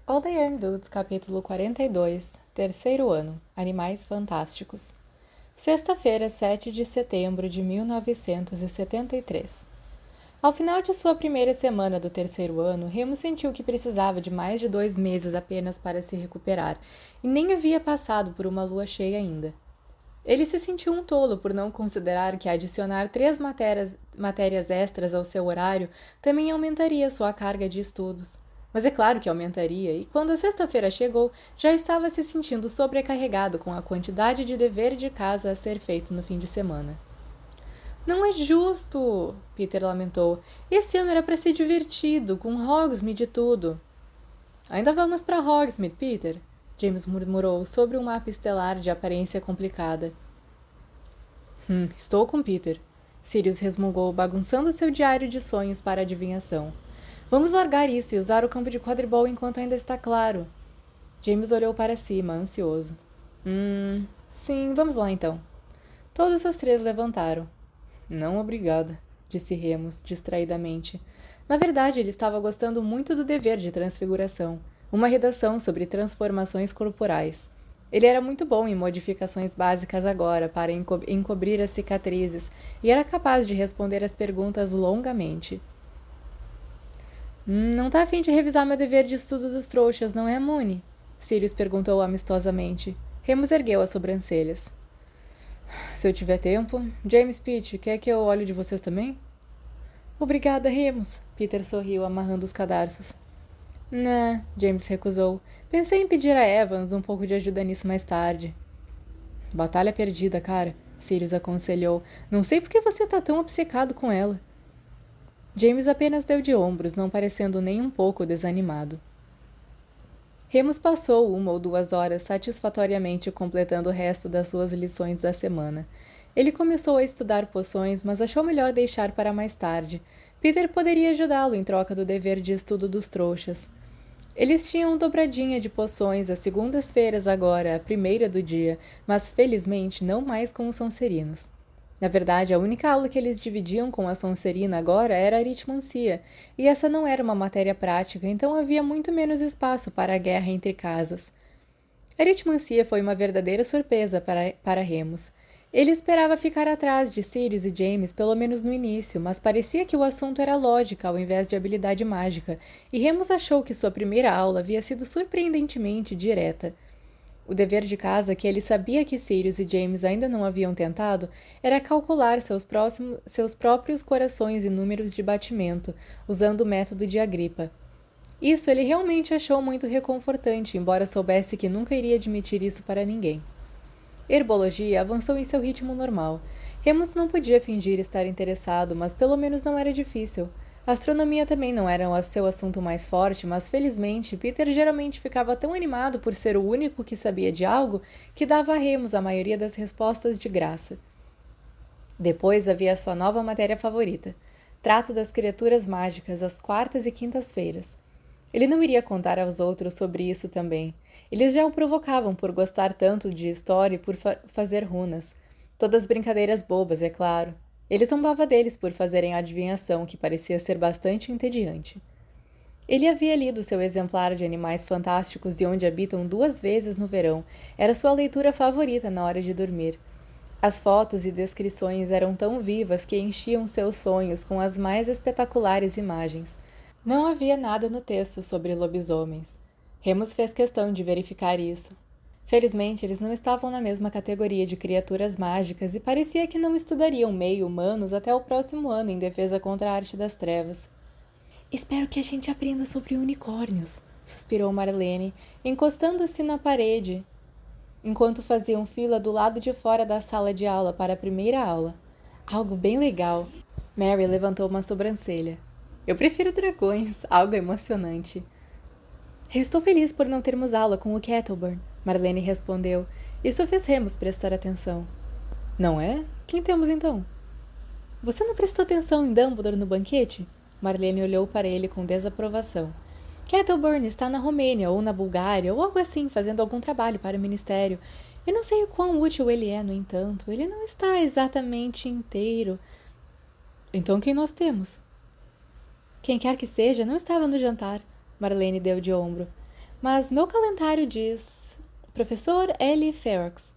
All the Young Dudes, capítulo 42, terceiro ano, Animais Fantásticos. Sexta-feira, 7 de setembro de 1973. Ao final de sua primeira semana do terceiro ano, Remo sentiu que precisava de mais de 2 meses apenas para se recuperar, e nem havia passado por uma lua cheia ainda. Ele se sentiu um tolo por não considerar que adicionar 3 matérias extras ao seu horário também aumentaria sua carga de estudos. Mas é claro que aumentaria, e quando a sexta-feira chegou, já estava se sentindo sobrecarregado com a quantidade de dever de casa a ser feito no fim de semana. Não é justo, Peter lamentou. Esse ano era para ser divertido, com Hogsmeade e tudo. Ainda vamos para Hogsmeade, Peter, James murmurou sobre um mapa estelar de aparência complicada. Estou com Peter, Sirius resmungou, bagunçando seu diário de sonhos para a adivinhação. Vamos largar isso e usar o campo de quadribol enquanto ainda está claro. James olhou para cima, ansioso. Sim, vamos lá então. Todos os 3 levantaram. Não, obrigada, disse Remus, distraidamente. Na verdade, ele estava gostando muito do dever de transfiguração, uma redação sobre transformações corporais. Ele era muito bom em modificações básicas agora para encobrir as cicatrizes e era capaz de responder as perguntas longamente. Não tá a fim de revisar meu dever de estudo dos trouxas, não é, Moony? Sirius perguntou amistosamente. Remus ergueu as sobrancelhas. Se eu tiver tempo. James Pitt, quer que eu olhe de vocês também? Obrigada, Remus. Peter sorriu, amarrando os cadarços. Nah, James recusou. Pensei em pedir a Evans um pouco de ajuda nisso mais tarde. Batalha perdida, cara, Sirius aconselhou. Não sei por que você tá tão obcecado com ela. James apenas deu de ombros, não parecendo nem um pouco desanimado. Remus passou 1 ou 2 horas satisfatoriamente completando o resto das suas lições da semana. Ele começou a estudar poções, mas achou melhor deixar para mais tarde. Peter poderia ajudá-lo em troca do dever de estudo dos trouxas. Eles tinham dobradinha de poções às segundas-feiras agora, a primeira do dia, mas felizmente não mais com os Sonserinos. Na verdade, a única aula que eles dividiam com a Sonserina agora era aritmancia, e essa não era uma matéria prática, então havia muito menos espaço para a guerra entre casas. A aritmancia foi uma verdadeira surpresa para Remus. Ele esperava ficar atrás de Sirius e James, pelo menos no início, mas parecia que o assunto era lógica ao invés de habilidade mágica, e Remus achou que sua primeira aula havia sido surpreendentemente direta. O dever de casa, que ele sabia que Sirius e James ainda não haviam tentado, era calcular seus próprios corações e números de batimento, usando o método de Agripa. Isso ele realmente achou muito reconfortante, embora soubesse que nunca iria admitir isso para ninguém. Herbologia avançou em seu ritmo normal. Remus não podia fingir estar interessado, mas pelo menos não era difícil. A astronomia também não era o seu assunto mais forte, mas felizmente Peter geralmente ficava tão animado por ser o único que sabia de algo que dava a Remus a maioria das respostas de graça. Depois havia sua nova matéria favorita, trato das criaturas mágicas às quartas e quintas-feiras. Ele não iria contar aos outros sobre isso também. Eles já o provocavam por gostar tanto de história e por fazer runas. Todas brincadeiras bobas, é claro. Ele zombava deles por fazerem adivinhação, que parecia ser bastante entediante. Ele havia lido seu exemplar de Animais Fantásticos e Onde Habitam 2 vezes no verão. Era sua leitura favorita na hora de dormir. As fotos e descrições eram tão vivas que enchiam seus sonhos com as mais espetaculares imagens. Não havia nada no texto sobre lobisomens. Remus fez questão de verificar isso. Felizmente, eles não estavam na mesma categoria de criaturas mágicas e parecia que não estudariam meio-humanos até o próximo ano em defesa contra a arte das trevas. Espero que a gente aprenda sobre unicórnios, suspirou Marlene, encostando-se na parede, enquanto faziam fila do lado de fora da sala de aula para a primeira aula. Algo bem legal. Mary levantou uma sobrancelha. Eu prefiro dragões, algo emocionante. Eu estou feliz por não termos aula com o Kettleburn, Marlene respondeu. Isso fez Remus prestar atenção. Não é? Quem temos então? Você não prestou atenção em Dumbledore no banquete? Marlene olhou para ele com desaprovação. Kettleburn está na Romênia ou na Bulgária ou algo assim, fazendo algum trabalho para o ministério. Eu não sei o quão útil ele é, no entanto. Ele não está exatamente inteiro. Então quem nós temos? Quem quer que seja, não estava no jantar. Marlene deu de ombro. Mas meu calendário diz... Professor Ellie Ferrex.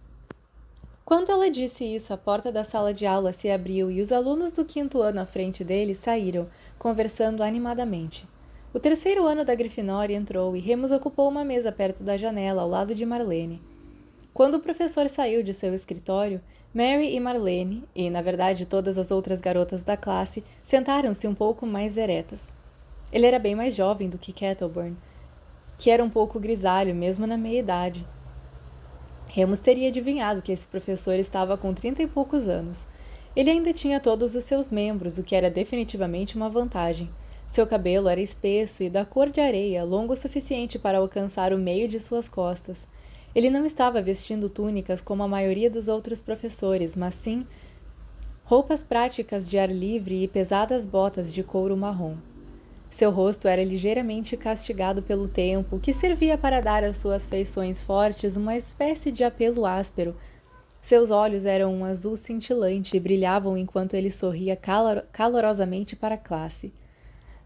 Quando ela disse isso, a porta da sala de aula se abriu e os alunos do 5º ano à frente dele saíram, conversando animadamente. O 3º ano da Grifinória entrou e Remus ocupou uma mesa perto da janela, ao lado de Marlene. Quando o professor saiu de seu escritório, Mary e Marlene, e na verdade todas as outras garotas da classe, sentaram-se um pouco mais eretas. Ele era bem mais jovem do que Kettleburn, que era um pouco grisalho, mesmo na meia-idade. Remus teria adivinhado que esse professor estava com 30 e poucos anos. Ele ainda tinha todos os seus membros, o que era definitivamente uma vantagem. Seu cabelo era espesso e da cor de areia, longo o suficiente para alcançar o meio de suas costas. Ele não estava vestindo túnicas como a maioria dos outros professores, mas sim roupas práticas de ar livre e pesadas botas de couro marrom. Seu rosto era ligeiramente castigado pelo tempo, que servia para dar às suas feições fortes uma espécie de apelo áspero. Seus olhos eram um azul cintilante e brilhavam enquanto ele sorria calorosamente para a classe.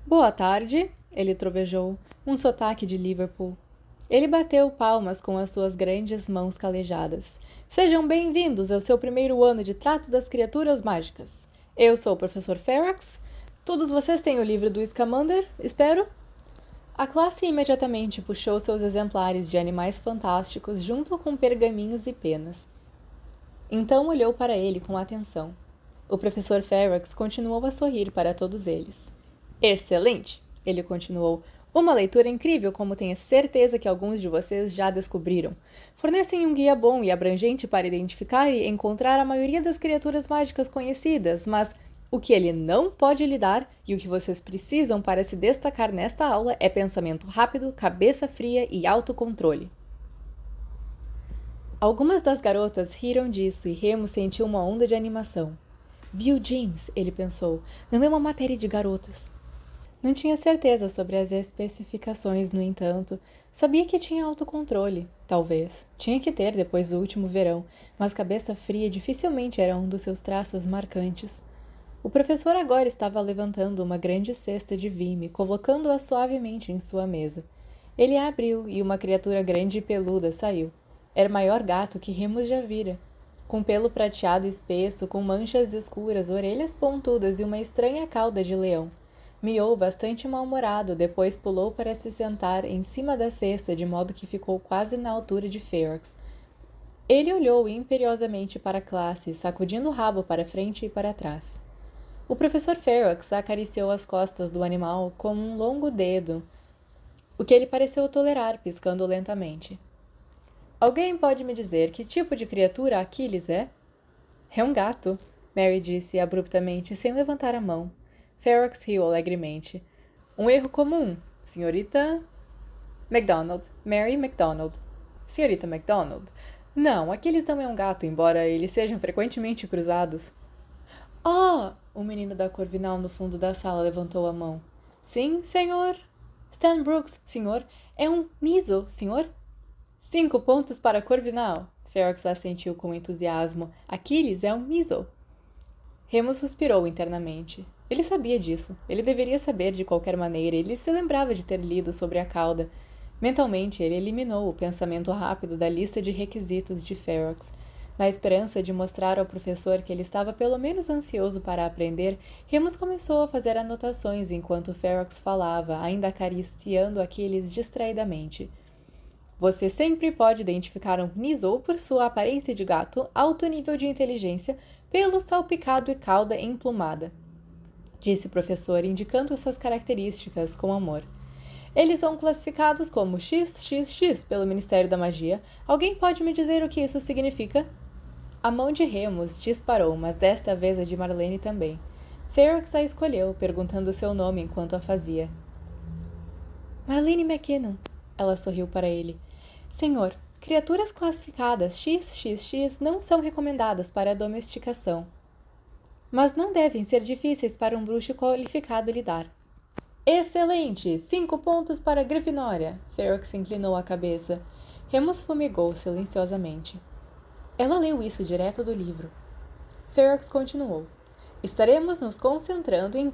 Boa tarde, ele trovejou, um sotaque de Liverpool. Ele bateu palmas com as suas grandes mãos calejadas. Sejam bem-vindos ao seu 1º ano de Trato das Criaturas Mágicas. Eu sou o professor Ferrex. Todos vocês têm o livro do Scamander, espero? A classe imediatamente puxou seus exemplares de animais fantásticos junto com pergaminhos e penas. Então olhou para ele com atenção. O professor Ferrex continuou a sorrir para todos eles. Excelente! Ele continuou. Uma leitura incrível, como tenho certeza que alguns de vocês já descobriram. Fornecem um guia bom e abrangente para identificar e encontrar a maioria das criaturas mágicas conhecidas, mas o que ele não pode lhe dar e o que vocês precisam para se destacar nesta aula é pensamento rápido, cabeça fria e autocontrole. Algumas das garotas riram disso e Remus sentiu uma onda de animação. Viu, James? Ele pensou. Não é uma matéria de garotas. Não tinha certeza sobre as especificações, no entanto. Sabia que tinha autocontrole, talvez. Tinha que ter depois do último verão, mas cabeça fria dificilmente era um dos seus traços marcantes. O professor agora estava levantando uma grande cesta de vime, colocando-a suavemente em sua mesa. Ele a abriu e uma criatura grande e peluda saiu. Era o maior gato que Remus já vira. Com pelo prateado espesso, com manchas escuras, orelhas pontudas e uma estranha cauda de leão. Miou bastante mal-humorado, depois pulou para se sentar em cima da cesta, de modo que ficou quase na altura de Ferrex. Ele olhou imperiosamente para a classe, sacudindo o rabo para frente e para trás. O professor Ferrex acariciou as costas do animal com um longo dedo, o que ele pareceu tolerar, piscando lentamente. Alguém pode me dizer que tipo de criatura Aquiles é? É um gato, Mary disse abruptamente, sem levantar a mão. Ferrex riu alegremente. Um erro comum, senhorita... MacDonald. Mary MacDonald. Senhorita MacDonald. Não, Aquiles não é um gato, embora eles sejam frequentemente cruzados. Oh! O menino da Corvinal no fundo da sala levantou a mão. Sim, senhor. Stan Brooks, senhor. É um Niso, senhor. 5 pontos para Corvinal. Ferrex assentiu com entusiasmo. Aquiles é um Niso. Remus suspirou internamente. Ele sabia disso. Ele deveria saber de qualquer maneira. Ele se lembrava de ter lido sobre a cauda. Mentalmente, ele eliminou o pensamento rápido da lista de requisitos de Ferrex. Na esperança de mostrar ao professor que ele estava pelo menos ansioso para aprender, Remus começou a fazer anotações enquanto Ferrex falava, ainda acariciando Aquiles distraidamente. Você sempre pode identificar um Niso por sua aparência de gato, alto nível de inteligência, pelo salpicado e cauda emplumada, disse o professor, indicando essas características com amor. Eles são classificados como XXX pelo Ministério da Magia. Alguém pode me dizer o que isso significa? A mão de Remus disparou, mas desta vez a de Marlene também. Ferrex a escolheu, perguntando seu nome enquanto a fazia. Marlene McKinnon. Ela sorriu para ele. Senhor, criaturas classificadas XXX não são recomendadas para a domesticação, mas não devem ser difíceis para um bruxo qualificado lidar. Excelente! 5 pontos para a Grifinória! Ferrex inclinou a cabeça. Remus fumegou silenciosamente. Ela leu isso direto do livro. Ferrex continuou. Estaremos nos concentrando em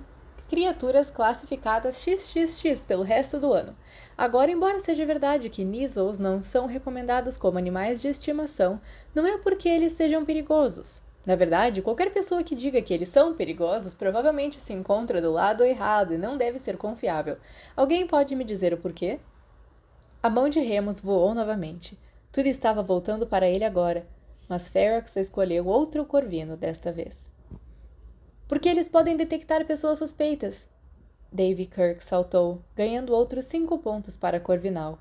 criaturas classificadas XXX pelo resto do ano. Agora, embora seja verdade que Kneazles não são recomendados como animais de estimação, não é porque eles sejam perigosos. Na verdade, qualquer pessoa que diga que eles são perigosos provavelmente se encontra do lado errado e não deve ser confiável. Alguém pode me dizer o porquê? A mão de Remus voou novamente. Tudo estava voltando para ele agora, mas Ferox escolheu outro corvino desta vez. Porque eles podem detectar pessoas suspeitas. Davy Kirk saltou, ganhando outros 5 pontos para Corvinal.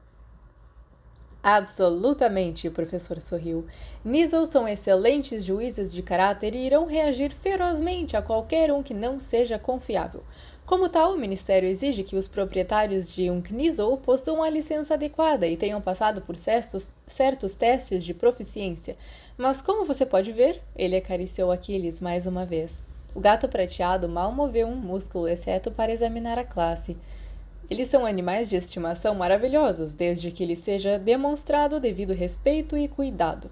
Absolutamente, o professor sorriu. Kneazles são excelentes juízes de caráter e irão reagir ferozmente a qualquer um que não seja confiável. Como tal, o Ministério exige que os proprietários de um Kneazle possuam a licença adequada e tenham passado por certos testes de proficiência. Mas como você pode ver, ele acariciou Aquiles mais uma vez. O gato prateado mal moveu um músculo, exceto para examinar a classe. Eles são animais de estimação maravilhosos, desde que lhes seja demonstrado o devido respeito e cuidado.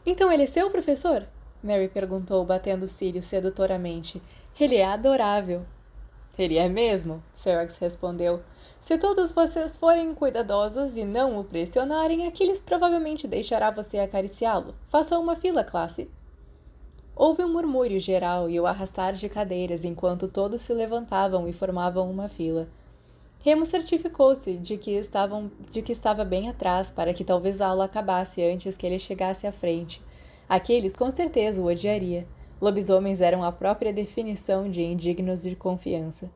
Então ele é seu professor? Mary perguntou, batendo os cílios sedutoramente. Ele é adorável. Ele é mesmo, Ferox respondeu. Se todos vocês forem cuidadosos e não o pressionarem, Aquiles provavelmente deixará você acariciá-lo. Faça uma fila, classe. Houve um murmúrio geral e o arrastar de cadeiras enquanto todos se levantavam e formavam uma fila. Remus certificou-se de que estava bem atrás para que talvez a aula acabasse antes que ele chegasse à frente. Aqueles com certeza o odiaria. Lobisomens eram a própria definição de indignos de confiança.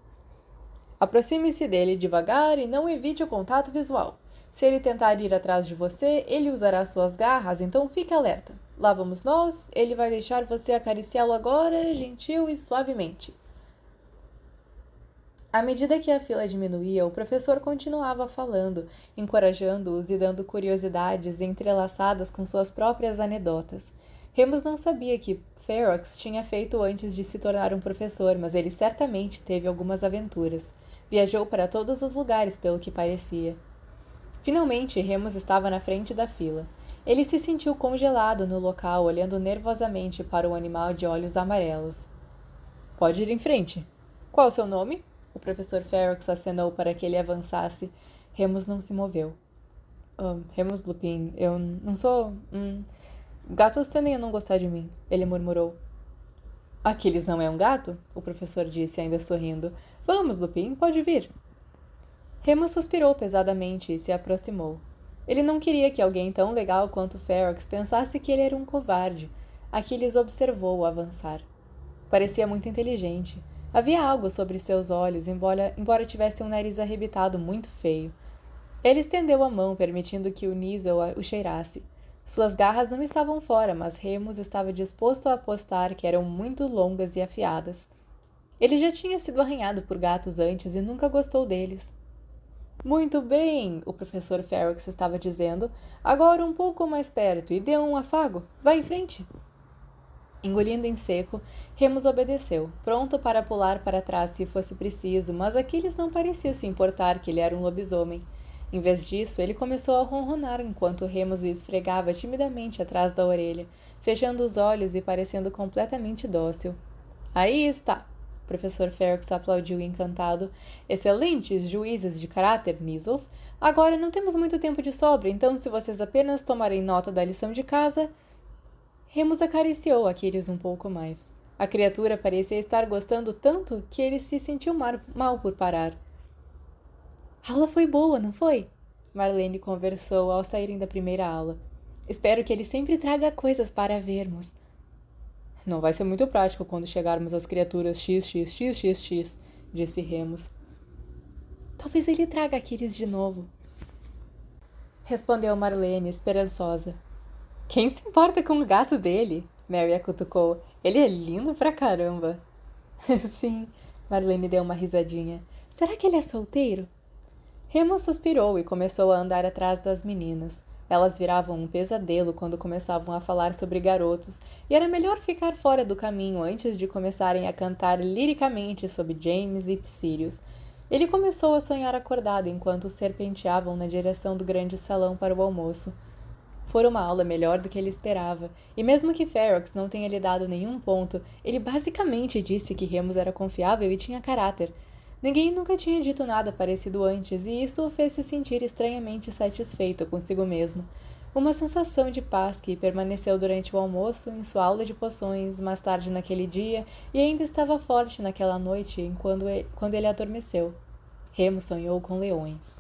Aproxime-se dele devagar e não evite o contato visual. Se ele tentar ir atrás de você, ele usará suas garras, então fique alerta. Lá vamos nós, ele vai deixar você acariciá-lo agora, gentil e suavemente. À medida que a fila diminuía, o professor continuava falando, encorajando-os e dando curiosidades entrelaçadas com suas próprias anedotas. Remus não sabia que Ferox tinha feito antes de se tornar um professor, mas ele certamente teve algumas aventuras. Viajou para todos os lugares, pelo que parecia. Finalmente, Remus estava na frente da fila. Ele se sentiu congelado no local, olhando nervosamente para o animal de olhos amarelos. Pode ir em frente. Qual o seu nome? O professor Ferox acenou para que ele avançasse. Remus não se moveu. Remus Lupin, eu não sou... Gatos tendem a não gostar de mim, ele murmurou. Aquiles não é um gato? O professor disse, ainda sorrindo. Vamos, Lupin, pode vir. Remus suspirou pesadamente e se aproximou. Ele não queria que alguém tão legal quanto Ferox pensasse que ele era um covarde. Aquiles observou-o avançar. Parecia muito inteligente. Havia algo sobre seus olhos, embora tivesse um nariz arrebitado muito feio. Ele estendeu a mão, permitindo que o Kneazle o cheirasse. Suas garras não estavam fora, mas Remus estava disposto a apostar que eram muito longas e afiadas. Ele já tinha sido arranhado por gatos antes e nunca gostou deles. Muito bem, o professor Ferox estava dizendo. Agora um pouco mais perto e dê um afago. Vá em frente. Engolindo em seco, Remus obedeceu, pronto para pular para trás se fosse preciso, mas Aquiles não parecia se importar que ele era um lobisomem. Em vez disso, ele começou a ronronar enquanto Remus o esfregava timidamente atrás da orelha, fechando os olhos e parecendo completamente dócil. Aí está! O professor Ferox aplaudiu encantado. Excelentes juízes de caráter, Kneazles. Agora não temos muito tempo de sobra, então se vocês apenas tomarem nota da lição de casa... Remus acariciou Aquiles um pouco mais. A criatura parecia estar gostando tanto que ele se sentiu mal por parar. A aula foi boa, não foi? Marlene conversou ao saírem da primeira aula. Espero que ele sempre traga coisas para vermos. Não vai ser muito prático quando chegarmos às criaturas XXXXX, disse Remus. Talvez ele traga Aquiles de novo. Respondeu Marlene, esperançosa. Quem se importa com o gato dele? Mary a cutucou. Ele é lindo pra caramba. Sim, Marlene deu uma risadinha. Será que ele é solteiro? Remus suspirou e começou a andar atrás das meninas. Elas viravam um pesadelo quando começavam a falar sobre garotos, e era melhor ficar fora do caminho antes de começarem a cantar liricamente sobre James e Sirius. Ele começou a sonhar acordado enquanto serpenteavam na direção do grande salão para o almoço. Fora uma aula melhor do que ele esperava, e mesmo que Ferox não tenha lhe dado nenhum ponto, ele basicamente disse que Remus era confiável e tinha caráter. Ninguém nunca tinha dito nada parecido antes, e isso o fez se sentir estranhamente satisfeito consigo mesmo. Uma sensação de paz que permaneceu durante o almoço, em sua aula de poções, mais tarde naquele dia, e ainda estava forte naquela noite quando ele adormeceu. Remus sonhou com leões.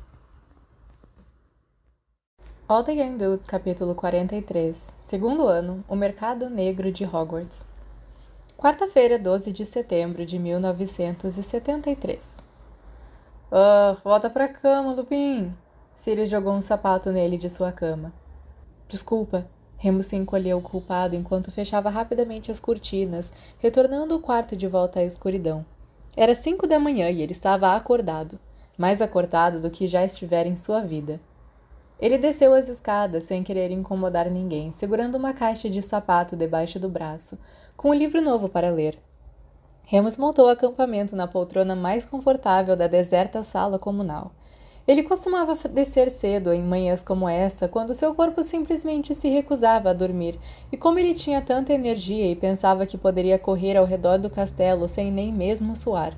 All the Young Dudes, capítulo 43. Segundo ano, o Mercado Negro de Hogwarts. Quarta-feira, 12 de setembro de 1973. Volta pra cama, Lupin! Sirius jogou um sapato nele de sua cama. Desculpa. Remus se encolheu culpado enquanto fechava rapidamente as cortinas, retornando o quarto de volta à escuridão. Era 5 da manhã e ele estava acordado, mais acordado do que já estivera em sua vida. Ele desceu as escadas sem querer incomodar ninguém, segurando uma caixa de sapato debaixo do braço, com um livro novo para ler. Remus montou o acampamento na poltrona mais confortável da deserta sala comunal. Ele costumava descer cedo em manhãs como essa, quando seu corpo simplesmente se recusava a dormir, e como ele tinha tanta energia e pensava que poderia correr ao redor do castelo sem nem mesmo suar.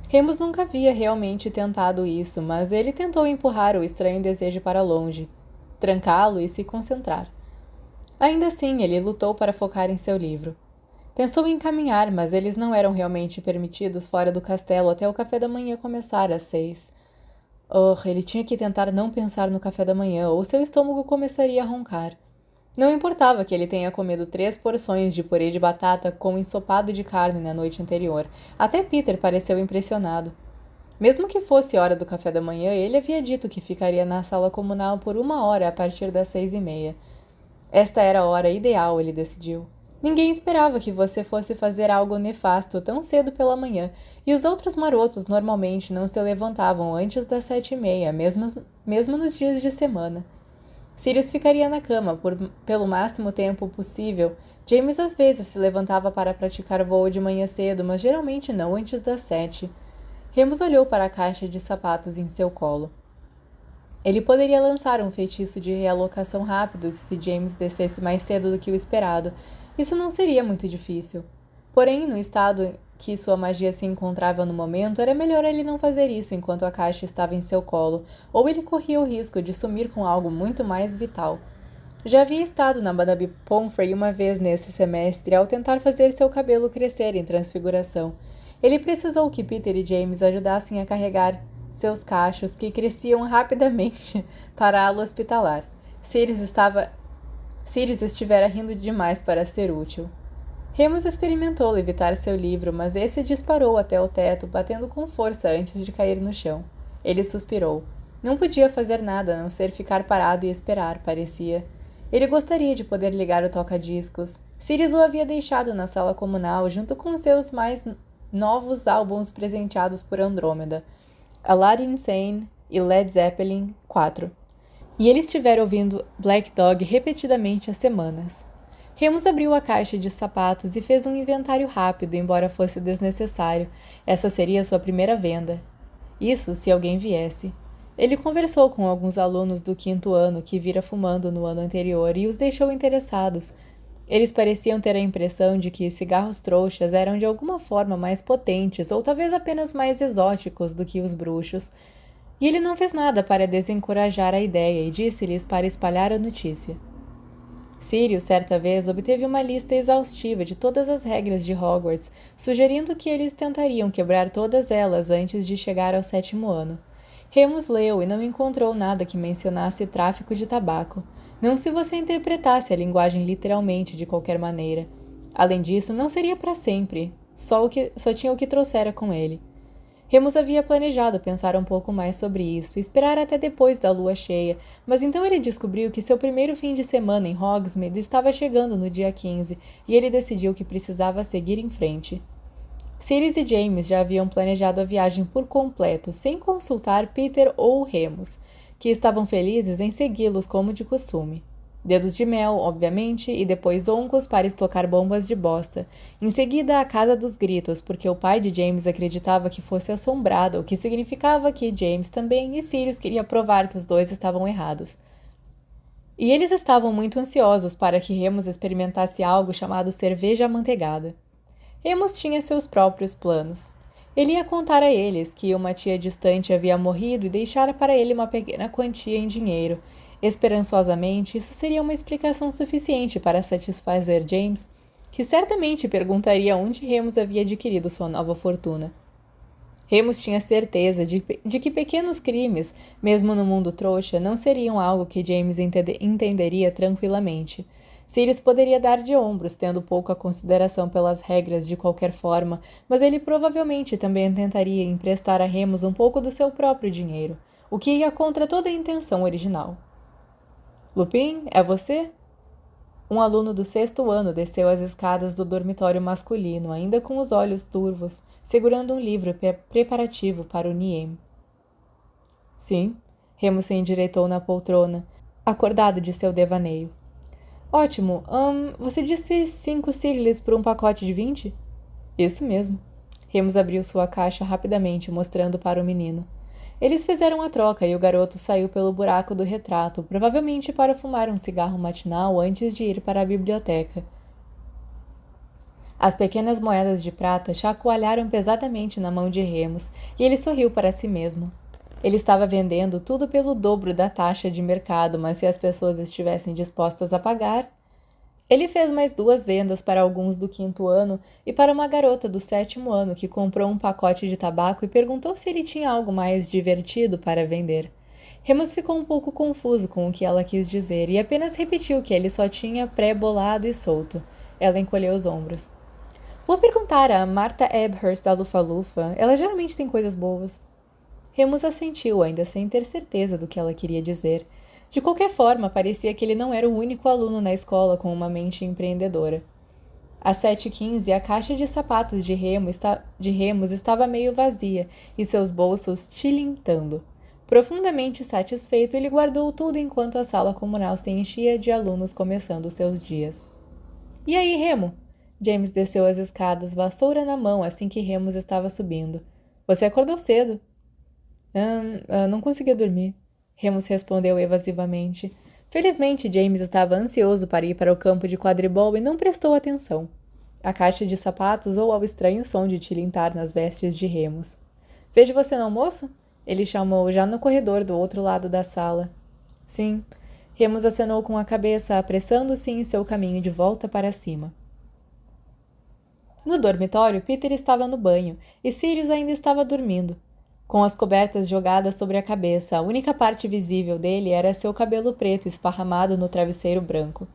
Remus nunca havia realmente tentado isso, mas ele tentou empurrar o estranho desejo para longe, trancá-lo e se concentrar. Ainda assim, ele lutou para focar em seu livro. Pensou em caminhar, mas eles não eram realmente permitidos fora do castelo até o café da manhã começar às 6. Ele tinha que tentar não pensar no café da manhã, ou seu estômago começaria a roncar. Não importava que ele tenha comido 3 porções de purê de batata com ensopado de carne na noite anterior. Até Peter pareceu impressionado. Mesmo que fosse hora do café da manhã, ele havia dito que ficaria na sala comunal por 1 hora a partir das 6h30. Esta era a hora ideal, ele decidiu. Ninguém esperava que você fosse fazer algo nefasto tão cedo pela manhã, e os outros marotos normalmente não se levantavam antes das 7h30, mesmo nos dias de semana. Sirius ficaria na cama pelo máximo tempo possível. James às vezes se levantava para praticar voo de manhã cedo, mas geralmente não antes das 7. Remus olhou para a caixa de sapatos em seu colo. Ele poderia lançar um feitiço de realocação rápido se James descesse mais cedo do que o esperado. Isso não seria muito difícil. Porém, no estado que sua magia se encontrava no momento, era melhor ele não fazer isso enquanto a caixa estava em seu colo, ou ele corria o risco de sumir com algo muito mais vital. Já havia estado na Madame Pomfrey uma vez nesse semestre ao tentar fazer seu cabelo crescer em transfiguração. Ele precisou que Peter e James ajudassem a carregar seus cachos, que cresciam rapidamente, para a ala hospitalar. Sirius estivera rindo demais para ser útil. Remus experimentou levitar seu livro, mas esse disparou até o teto, batendo com força antes de cair no chão. Ele suspirou. Não podia fazer nada a não ser ficar parado e esperar, parecia. Ele gostaria de poder ligar o toca-discos. Sirius o havia deixado na sala comunal, junto com seus mais novos álbuns presenteados por Andrômeda, Aladdin Sane e Led Zeppelin 4. E ele estivera ouvindo Black Dog repetidamente há semanas. Remus abriu a caixa de sapatos e fez um inventário rápido, embora fosse desnecessário. Essa seria sua primeira venda. Isso se alguém viesse. Ele conversou com alguns alunos do 5º ano que vira fumando no ano anterior e os deixou interessados. Eles pareciam ter a impressão de que cigarros trouxas eram de alguma forma mais potentes ou talvez apenas mais exóticos do que os bruxos. E ele não fez nada para desencorajar a ideia e disse-lhes para espalhar a notícia. Sirius, certa vez, obteve uma lista exaustiva de todas as regras de Hogwarts, sugerindo que eles tentariam quebrar todas elas antes de chegar ao 7º ano. Remus leu e não encontrou nada que mencionasse tráfico de tabaco, não se você interpretasse a linguagem literalmente de qualquer maneira. Além disso, não seria para sempre, só tinha o que trouxera com ele. Remus havia planejado pensar um pouco mais sobre isso e esperar até depois da lua cheia, mas então ele descobriu que seu primeiro fim de semana em Hogsmeade estava chegando no dia 15 e ele decidiu que precisava seguir em frente. Sirius e James já haviam planejado a viagem por completo, sem consultar Peter ou Remus, que estavam felizes em segui-los como de costume. Dedos de mel, obviamente, e depois oncos para estocar bombas de bosta. Em seguida, a Casa dos Gritos, porque o pai de James acreditava que fosse assombrado, o que significava que James também e Sirius queria provar que os dois estavam errados. E eles estavam muito ansiosos para que Remus experimentasse algo chamado cerveja amanteigada. Remus tinha seus próprios planos. Ele ia contar a eles que uma tia distante havia morrido e deixara para ele uma pequena quantia em dinheiro. Esperançosamente, isso seria uma explicação suficiente para satisfazer James, que certamente perguntaria onde Remus havia adquirido sua nova fortuna. Remus tinha certeza de que pequenos crimes, mesmo no mundo trouxa, não seriam algo que James entenderia tranquilamente. Sirius poderia dar de ombros, tendo pouca consideração pelas regras de qualquer forma, mas ele provavelmente também tentaria emprestar a Remus um pouco do seu próprio dinheiro, o que ia contra toda a intenção original. Lupin, é você? Um aluno do sexto ano desceu as escadas do dormitório masculino, ainda com os olhos turvos, segurando um livro preparativo para o NIEM. Sim, Remus se endireitou na poltrona, acordado de seu devaneio. Ótimo. Você disse 5 siglas por um pacote de 20? Isso mesmo. Remus abriu sua caixa rapidamente, mostrando para o menino. Eles fizeram a troca e o garoto saiu pelo buraco do retrato, provavelmente para fumar um cigarro matinal antes de ir para a biblioteca. As pequenas moedas de prata chacoalharam pesadamente na mão de Remus e ele sorriu para si mesmo. Ele estava vendendo tudo pelo dobro da taxa de mercado, mas se as pessoas estivessem dispostas a pagar. Ele fez mais 2 vendas para alguns do 5º ano e para uma garota do 7º ano que comprou um pacote de tabaco e perguntou se ele tinha algo mais divertido para vender. Remus ficou um pouco confuso com o que ela quis dizer e apenas repetiu que ele só tinha pré-bolado e solto. Ela encolheu os ombros. Vou perguntar a Martha Ebhurst da Lufa-Lufa. Ela geralmente tem coisas boas. Remus assentiu, ainda sem ter certeza do que ela queria dizer. De qualquer forma, parecia que ele não era o único aluno na escola com uma mente empreendedora. Às 7h15, a caixa de sapatos de Remus estava meio vazia e seus bolsos tilintando. Profundamente satisfeito, ele guardou tudo enquanto a sala comunal se enchia de alunos começando seus dias. E aí, Remo? James desceu as escadas, vassoura na mão, assim que Remus estava subindo. Você acordou cedo. Não conseguia dormir. Remus respondeu evasivamente. Felizmente, James estava ansioso para ir para o campo de quadribol e não prestou atenção. A caixa de sapatos ou ao estranho som de tilintar nas vestes de Remus. Vejo você no almoço? Ele chamou, já no corredor do outro lado da sala. Sim. Remus acenou com a cabeça, apressando-se em seu caminho de volta para cima. No dormitório, Peter estava no banho e Sirius ainda estava dormindo. Com as cobertas jogadas sobre a cabeça, a única parte visível dele era seu cabelo preto esparramado no travesseiro branco.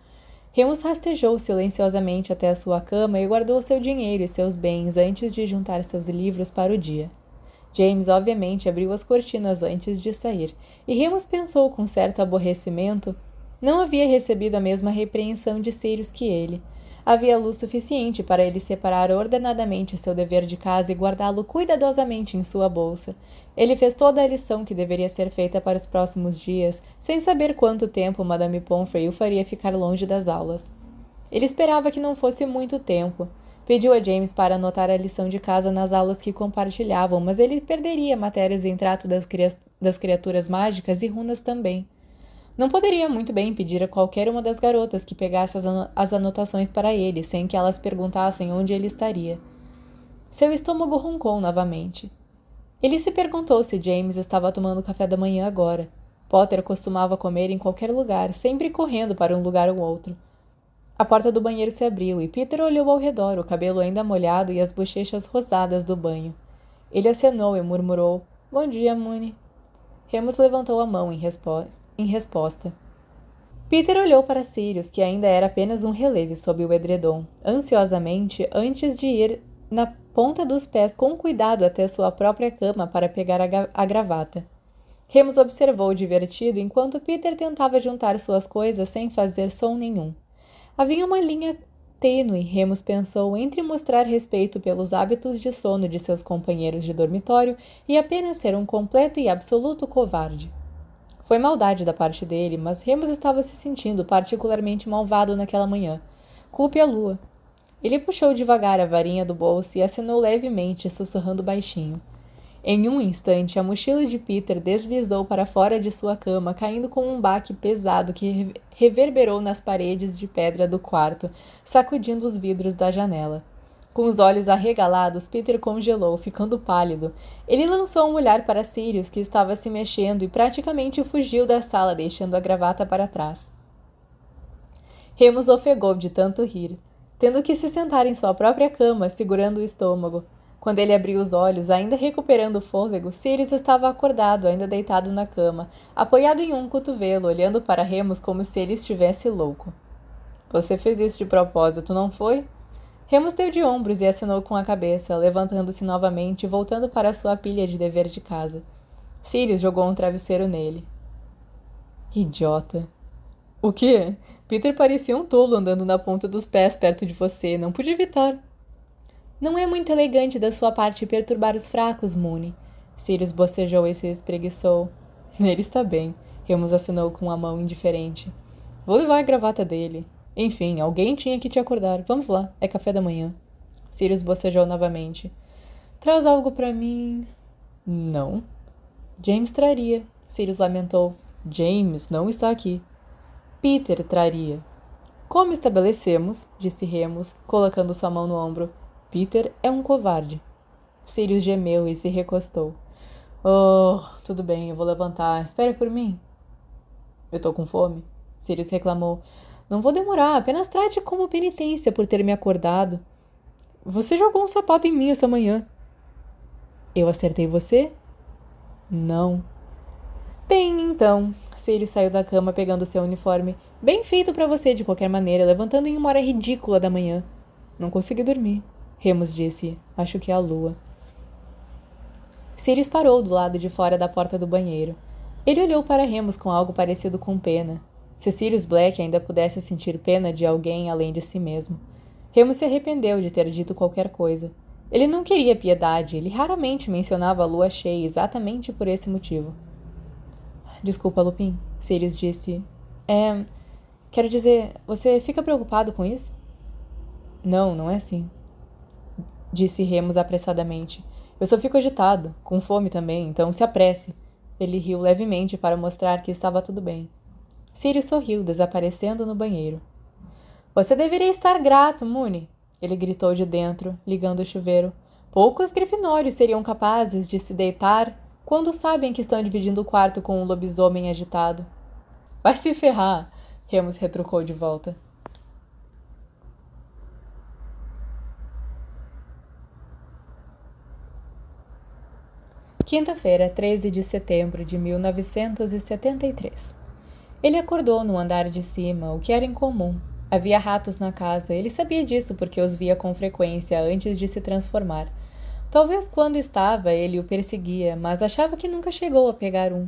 Remus rastejou silenciosamente até a sua cama e guardou seu dinheiro e seus bens antes de juntar seus livros para o dia. James, obviamente, abriu as cortinas antes de sair, e Remus pensou com certo aborrecimento. Não havia recebido a mesma repreensão de Sirius que ele. Havia luz suficiente para ele separar ordenadamente seu dever de casa e guardá-lo cuidadosamente em sua bolsa. Ele fez toda a lição que deveria ser feita para os próximos dias, sem saber quanto tempo Madame Pomfrey o faria ficar longe das aulas. Ele esperava que não fosse muito tempo. Pediu a James para anotar a lição de casa nas aulas que compartilhavam, mas ele perderia matérias em trato das criaturas mágicas e runas também. Não poderia muito bem pedir a qualquer uma das garotas que pegasse as anotações para ele, sem que elas perguntassem onde ele estaria. Seu estômago roncou novamente. Ele se perguntou se James estava tomando café da manhã agora. Potter costumava comer em qualquer lugar, sempre correndo para um lugar ou outro. A porta do banheiro se abriu e Peter olhou ao redor, o cabelo ainda molhado e as bochechas rosadas do banho. Ele acenou e murmurou: Bom dia, Mooney. Remus levantou a mão em resposta. Peter olhou para Sirius, que ainda era apenas um releve sob o edredom, ansiosamente, antes de ir na ponta dos pés com cuidado até sua própria cama para pegar a gravata. Remus observou divertido enquanto Peter tentava juntar suas coisas sem fazer som nenhum. Havia uma linha tênue, Remus pensou, entre mostrar respeito pelos hábitos de sono de seus companheiros de dormitório e apenas ser um completo e absoluto covarde. Foi maldade da parte dele, mas Remus estava se sentindo particularmente malvado naquela manhã. Culpe a lua. Ele puxou devagar a varinha do bolso e acenou levemente, sussurrando baixinho. Em um instante, a mochila de Peter deslizou para fora de sua cama, caindo com um baque pesado que reverberou nas paredes de pedra do quarto, sacudindo os vidros da janela. Com os olhos arregalados, Peter congelou, ficando pálido. Ele lançou um olhar para Sirius, que estava se mexendo, e praticamente fugiu da sala, deixando a gravata para trás. Remus ofegou de tanto rir, tendo que se sentar em sua própria cama, segurando o estômago. Quando ele abriu os olhos, ainda recuperando o fôlego, Sirius estava acordado, ainda deitado na cama, apoiado em um cotovelo, olhando para Remus como se ele estivesse louco. Você fez isso de propósito, não foi? Remus deu de ombros e acenou com a cabeça, levantando-se novamente e voltando para sua pilha de dever de casa. Sirius jogou um travesseiro nele. Idiota. O quê? Peter parecia um tolo andando na ponta dos pés perto de você. Não pude evitar. Não é muito elegante da sua parte perturbar os fracos, Moony. Sirius bocejou e se espreguiçou. Ele está bem. Remus assinou com a mão indiferente. Vou levar a gravata dele. Enfim, alguém tinha que te acordar. Vamos lá, é café da manhã. Sirius bocejou novamente. Traz algo para mim. Não. James traria. Sirius lamentou. James não está aqui. Peter traria. Como estabelecemos, disse Remus, colocando sua mão no ombro, Peter é um covarde. Sirius gemeu e se recostou. Oh, tudo bem, eu vou levantar. Espere por mim. Eu tô com fome, Sirius reclamou. Não vou demorar, apenas trate como penitência por ter me acordado. Você jogou um sapato em mim essa manhã. Eu acertei você? Não. Bem, então. Sirius saiu da cama pegando seu uniforme. Bem feito para você, de qualquer maneira, levantando em uma hora ridícula da manhã. Não consegui dormir, Remus disse. Acho que é a lua. Sirius parou do lado de fora da porta do banheiro. Ele olhou para Remus com algo parecido com pena. Se Sirius Black ainda pudesse sentir pena de alguém além de si mesmo. Remus se arrependeu de ter dito qualquer coisa. Ele não queria piedade, ele raramente mencionava a lua cheia exatamente por esse motivo. Desculpa, Lupin, Sirius disse. Quero dizer, você fica preocupado com isso? Não, não é assim, disse Remus apressadamente. Eu só fico agitado, com fome também, então se apresse. Ele riu levemente para mostrar que estava tudo bem. Sirius sorriu, desaparecendo no banheiro. Você deveria estar grato, Moony, ele gritou de dentro, ligando o chuveiro. Poucos grifinórios seriam capazes de se deitar quando sabem que estão dividindo o quarto com um lobisomem agitado. Vai se ferrar, Remus retrucou de volta. Quinta-feira, 13 de setembro de 1973. Ele acordou no andar de cima, o que era incomum. Havia ratos na casa, ele sabia disso porque os via com frequência antes de se transformar. Talvez quando estava, ele o perseguia, mas achava que nunca chegou a pegar um.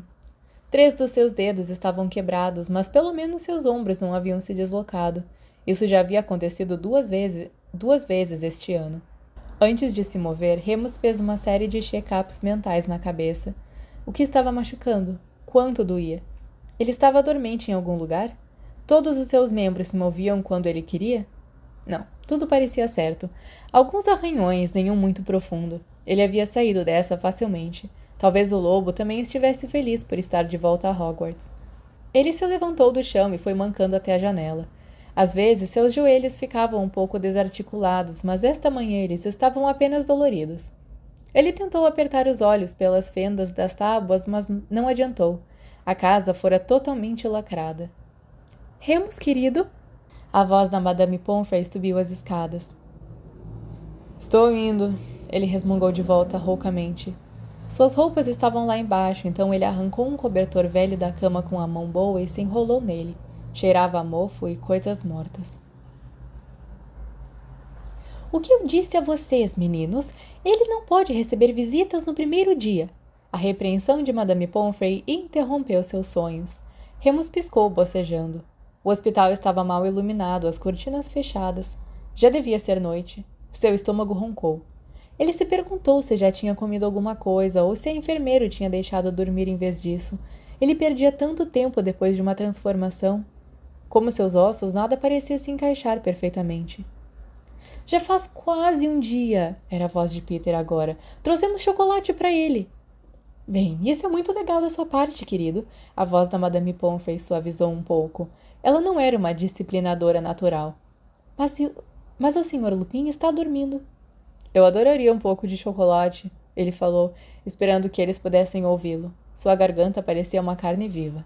3 dos seus dedos estavam quebrados, mas pelo menos seus ombros não haviam se deslocado. Isso já havia acontecido duas vezes este ano. Antes de se mover, Remus fez uma série de check-ups mentais na cabeça. O que estava machucando? Quanto doía? Ele estava dormente em algum lugar? Todos os seus membros se moviam quando ele queria? Não, tudo parecia certo. Alguns arranhões, nenhum muito profundo. Ele havia saído dessa facilmente. Talvez o lobo também estivesse feliz por estar de volta a Hogwarts. Ele se levantou do chão e foi mancando até a janela. Às vezes, seus joelhos ficavam um pouco desarticulados, mas esta manhã eles estavam apenas doloridos. Ele tentou apertar os olhos pelas fendas das tábuas, mas não adiantou. A casa fora totalmente lacrada. Remus, querido? A voz da Madame Pomfrey subiu as escadas. Estou indo, ele resmungou de volta roucamente. Suas roupas estavam lá embaixo, então ele arrancou um cobertor velho da cama com a mão boa e se enrolou nele. Cheirava a mofo e coisas mortas. O que eu disse a vocês, meninos? Ele não pode receber visitas no primeiro dia. A repreensão de Madame Pomfrey interrompeu seus sonhos. Remus piscou, bocejando. O hospital estava mal iluminado, as cortinas fechadas. Já devia ser noite. Seu estômago roncou. Ele se perguntou se já tinha comido alguma coisa ou se a enfermeira o tinha deixado dormir em vez disso. Ele perdia tanto tempo depois de uma transformação. Como seus ossos, nada parecia se encaixar perfeitamente. Já faz quase um dia, era a voz de Peter agora. Trouxemos chocolate para ele. Bem, isso é muito legal da sua parte, querido. A voz da Madame Pomfrey suavizou um pouco. Ela não era uma disciplinadora natural. Mas, mas o Sr. Lupin está dormindo. Eu adoraria um pouco de chocolate, ele falou, esperando que eles pudessem ouvi-lo. Sua garganta parecia uma carne viva.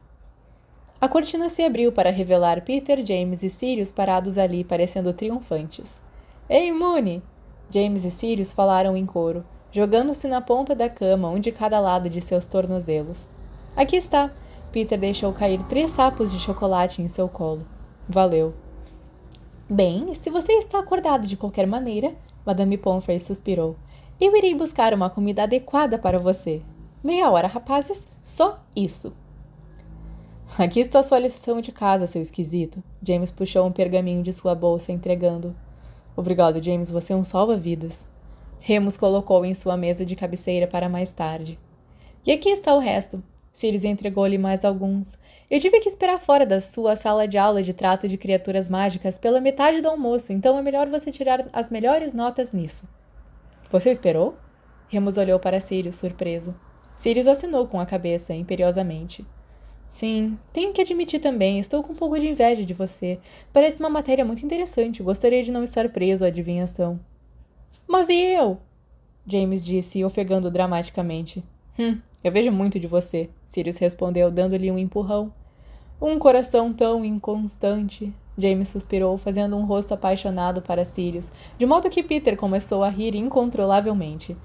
A cortina se abriu para revelar Peter, James e Sirius parados ali, parecendo triunfantes. Ei, Moony! James e Sirius falaram em coro, jogando-se na ponta da cama, um de cada lado de seus tornozelos. Aqui está! Peter deixou cair 3 sapos de chocolate em seu colo. Valeu. Bem, se você está acordado de qualquer maneira, Madame Pomfrey suspirou, eu irei buscar uma comida adequada para você. Meia hora, rapazes, só isso. Aqui está sua lição de casa, seu esquisito. James puxou um pergaminho de sua bolsa, entregando. Obrigado, James, você é um salva-vidas. Remus colocou em sua mesa de cabeceira para mais tarde. E aqui está o resto. Sirius entregou-lhe mais alguns. Eu tive que esperar fora da sua sala de aula de trato de criaturas mágicas pela metade do almoço, então é melhor você tirar as melhores notas nisso. Você esperou? Remus olhou para Sirius, surpreso. Sirius assinou com a cabeça, imperiosamente. Sim, tenho que admitir também, estou com um pouco de inveja de você. Parece uma matéria muito interessante, gostaria de não estar preso à adivinhação. Mas e eu? James disse, ofegando dramaticamente. Eu vejo muito de você, Sirius respondeu, dando-lhe um empurrão. Um coração tão inconstante. James suspirou, fazendo um rosto apaixonado para Sirius, de modo que Peter começou a rir incontrolavelmente.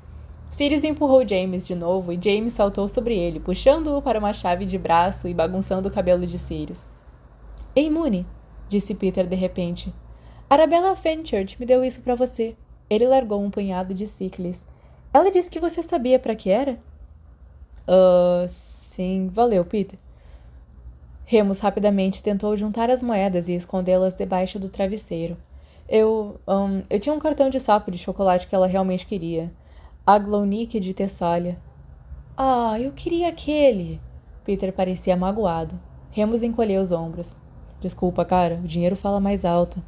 Sirius empurrou James de novo e James saltou sobre ele, puxando-o para uma chave de braço e bagunçando o cabelo de Sirius. Ei, Moony, disse Peter de repente. Arabella Fenchurch me deu isso para você. Ele largou um punhado de ciclis. Ela disse que você sabia para que era? Sim, valeu, Peter. Remus rapidamente tentou juntar as moedas e escondê-las debaixo do travesseiro. Eu tinha um cartão de sapo de chocolate que ela realmente queria. Aglaonique de Tessália. Ah, eu queria aquele. Peter parecia magoado. Remus encolheu os ombros. Desculpa, cara, o dinheiro fala mais alto.